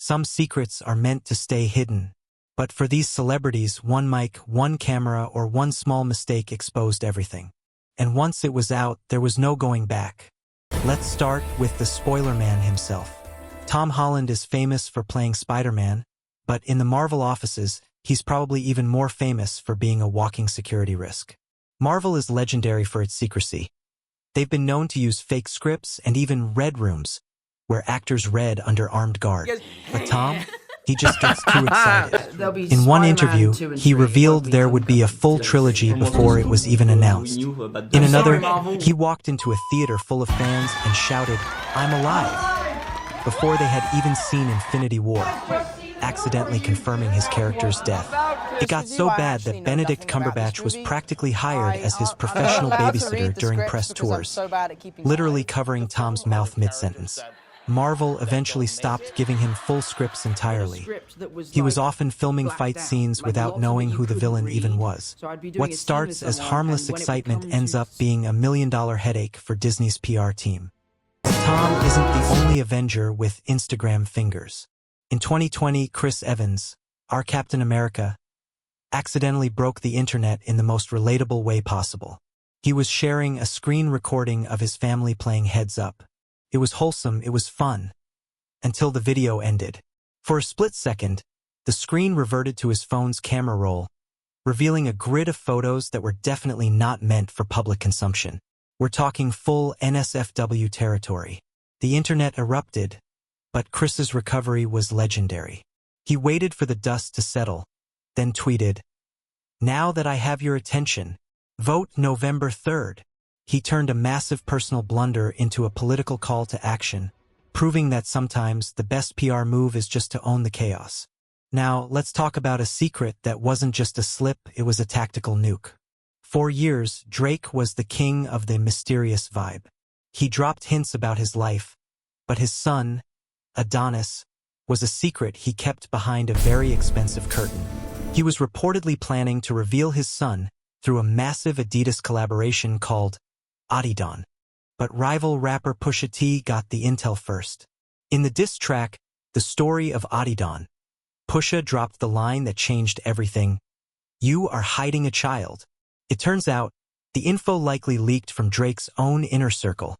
Some secrets are meant to stay hidden. But for these celebrities, one mic, one camera, or one small mistake exposed everything. And once it was out, there was no going back. Let's start with the spoiler man himself. Tom Holland is famous for playing Spider-Man, but in the Marvel offices, he's probably even more famous for being a walking security risk. Marvel is legendary for its secrecy. They've been known to use fake scripts and even red rooms, where actors read under armed guard. But Tom, he just gets too excited. In one interview, he revealed there would be a full trilogy before it was even announced. In another, he walked into a theater full of fans and shouted, "I'm alive," before they had even seen Infinity War, accidentally confirming his character's death. It got so bad that Benedict Cumberbatch was practically hired as his professional babysitter during press tours, literally covering Tom's mouth mid-sentence. Marvel eventually stopped giving him full scripts entirely. He was often filming fight scenes without knowing who the villain even was. What starts as harmless excitement ends up being a million-dollar headache for Disney's PR team. Tom isn't the only Avenger with Instagram fingers. In 2020, Chris Evans, our Captain America, accidentally broke the internet in the most relatable way possible. He was sharing a screen recording of his family playing Heads Up. It was wholesome, it was fun. Until the video ended. For a split second, the screen reverted to his phone's camera roll, revealing a grid of photos that were definitely not meant for public consumption. We're talking full NSFW territory. The internet erupted, but Chris's recovery was legendary. He waited for the dust to settle, then tweeted, "Now that I have your attention, vote November 3rd. He turned a massive personal blunder into a political call to action, proving that sometimes the best PR move is just to own the chaos. Now, let's talk about a secret that wasn't just a slip, it was a tactical nuke. For years, Drake was the king of the mysterious vibe. He dropped hints about his life, but his son, Adonis, was a secret he kept behind a very expensive curtain. He was reportedly planning to reveal his son through a massive Adidas collaboration called Adidon. But rival rapper Pusha T got the intel first. In the diss track, The Story of Adidon, Pusha dropped the line that changed everything: "You are hiding a child." It turns out, the info likely leaked from Drake's own inner circle,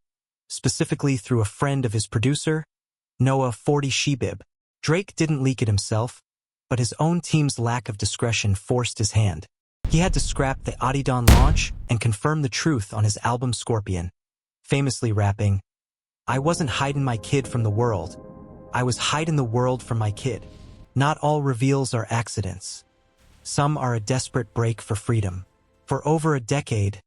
specifically through a friend of his producer, Noah 40 Shebib. Drake didn't leak it himself, but his own team's lack of discretion forced his hand. He had to scrap the Adidon launch and confirm the truth on his album Scorpion, famously rapping, "I wasn't hiding my kid from the world. I was hiding the world from my kid." Not all reveals are accidents. Some are a desperate break for freedom. For over a decade,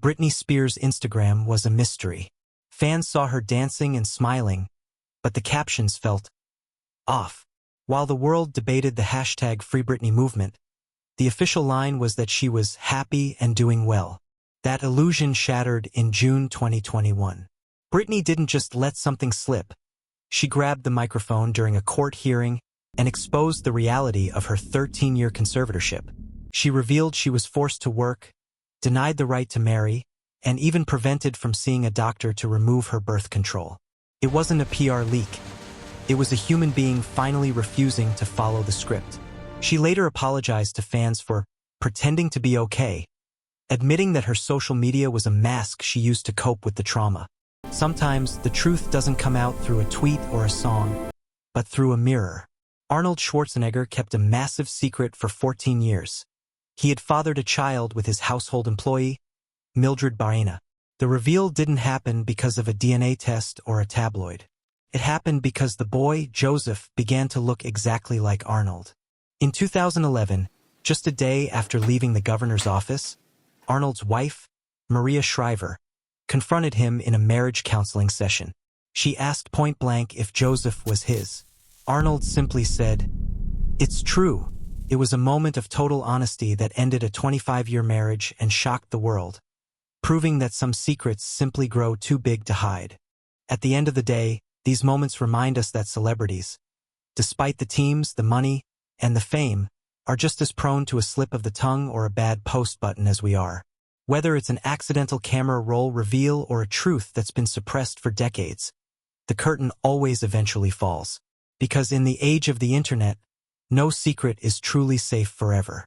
Britney Spears' Instagram was a mystery. Fans saw her dancing and smiling, but the captions felt off. While the world debated the hashtag Free Britney movement, the official line was that she was happy and doing well. That illusion shattered in June 2021. Britney didn't just let something slip. She grabbed the microphone during a court hearing and exposed the reality of her 13-year conservatorship. She revealed she was forced to work, denied the right to marry, and even prevented from seeing a doctor to remove her birth control. It wasn't a PR leak. It was a human being finally refusing to follow the script. She later apologized to fans for pretending to be okay, admitting that her social media was a mask she used to cope with the trauma. Sometimes the truth doesn't come out through a tweet or a song, but through a mirror. Arnold Schwarzenegger kept a massive secret for 14 years. He had fathered a child with his household employee, Mildred Baena. The reveal didn't happen because of a DNA test or a tabloid. It happened because the boy, Joseph, began to look exactly like Arnold. In 2011, just a day after leaving the governor's office, Arnold's wife, Maria Shriver, confronted him in a marriage counseling session. She asked point-blank if Joseph was his. Arnold simply said, "It's true." It was a moment of total honesty that ended a 25-year marriage and shocked the world, proving that some secrets simply grow too big to hide. At the end of the day, these moments remind us that celebrities, despite the teams, the money, and the fame, are just as prone to a slip of the tongue or a bad post button as we are. Whether it's an accidental camera roll reveal or a truth that's been suppressed for decades, the curtain always eventually falls. Because in the age of the internet, no secret is truly safe forever.